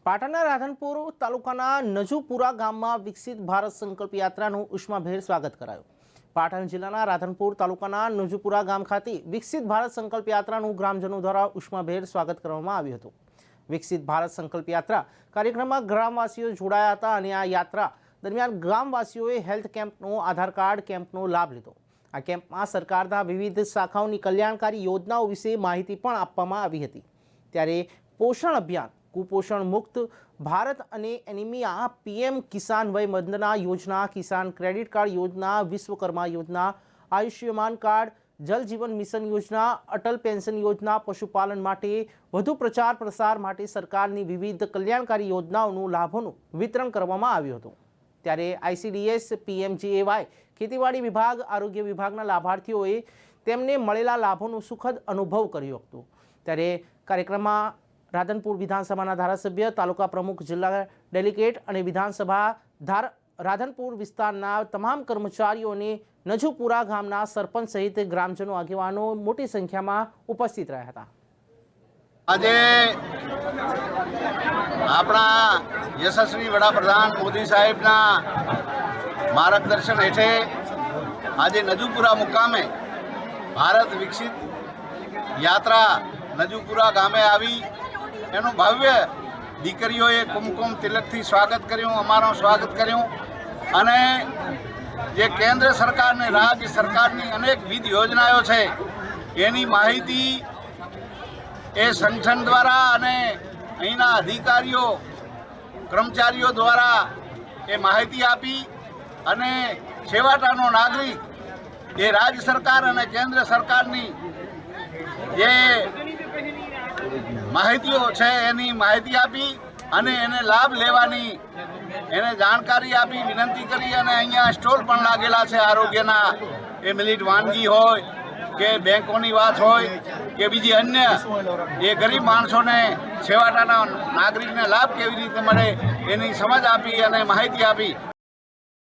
પાટણના રાધનપુર તાલુકાના નજુપુરા ગામમાં વિકસિત ભારત સંકલ્પ યાત્રાનું ઉષ્માભેર સ્વાગત કરાયું। પાટણ જિલ્લાના રાધનપુર તાલુકાના નજુપુરા ગામ ખાતે વિકસિત ભારત સંકલ્પ યાત્રાનું ગ્રામજનો દ્વારા ઉષ્માભેર સ્વાગત કરવામાં આવ્યું હતું। વિકસિત ભારત સંકલ્પ યાત્રા કાર્યક્રમમાં ગ્રામવાસીઓ જોડાયા હતા અને આ યાત્રા દરમિયાન ગ્રામવાસીઓએ હેલ્થ કેમ્પનો આધાર કાર્ડ કેમ્પનો લાભ લીધો। આ કેમ્પમાં સરકારના વિવિધ શાખાઓની કલ્યાણકારી યોજનાઓ વિશે માહિતી પણ આપવામાં આવી હતી। ત્યારે પોષણ અભિયાન, कुपोषण मुक्त भारत અને એનિમિયા, पीएम किसान वय वंदना योजना, किसान क्रेडिट कार्ड योजना, विश्वकर्मा योजना, आयुष्मान कार्ड, जल जीवन मिशन योजना, अटल पेंशन योजना, पशुपालन માટે વધુ પ્રચાર પ્રસાર માટે સરકારની વિવિધ કલ્યાણકારી યોજનાઓનું લાભોનું વિતરણ કરવામાં આવ્યું હતું। ત્યારે આઈસીડીએસ, પીએમજીએવાય, ખેતીવાડી વિભાગ, આરોગ્ય વિભાગના લાભાર્થીઓએ તેમને મળેલા લાભોનું સુખદ અનુભવ કર્યો હતો। ત્યારે કાર્યક્રમમાં રાધનપુર વિધાનસભાના ધારાસભ્ય, તાલુકા પ્રમુખ, જિલ્લા ડેલિગેટ અને વિધાનસભા રાધનપુર વિસ્તારના તમામ કર્મચારીઓ અને નજુપુરા ગામના સરપંચ સહિત ગ્રામજનો, આગેવાનો મોટી સંખ્યામાં ઉપસ્થિત રહ્યા હતા। આજે આપણા યશસ્વી વડાપ્રધાન મોદી સાહેબના માર્ગદર્શન હેઠે આજે નજુપુરા મુકામે ભારત વિકસિત યાત્રા નજુપુરા ગામે આવી। એનું ભવ્ય દીકરીઓએ કુમકુમ તિલકથી સ્વાગત કર્યું, અમારું સ્વાગત કર્યું અને જે કેન્દ્ર સરકાર અને રાજ્ય સરકારની અનેકવિધ યોજનાઓ છે એની માહિતી એ સંગઠન દ્વારા અને અહીંના અધિકારીઓ, કર્મચારીઓ દ્વારા એ માહિતી આપી અને છેવાડાનો નાગરિક એ રાજ્ય સરકાર અને કેન્દ્ર સરકારની જે માહિતીઓ છે એની માહિતી આપી અને એને લાભ લેવાની એને જાણકારી આપી, વિનંતી કરી અને અહીંયા સ્ટોલ પણ લાગેલા છે આરોગ્યના। એ મિલિટ વાનગી હોય કે બેંકોની વાત હોય કે બીજી અન્ય એ ગરીબ માણસોને, છેવાડાના નાગરિકને લાભ કેવી રીતે મળે એની સમજ આપી અને માહિતી આપી।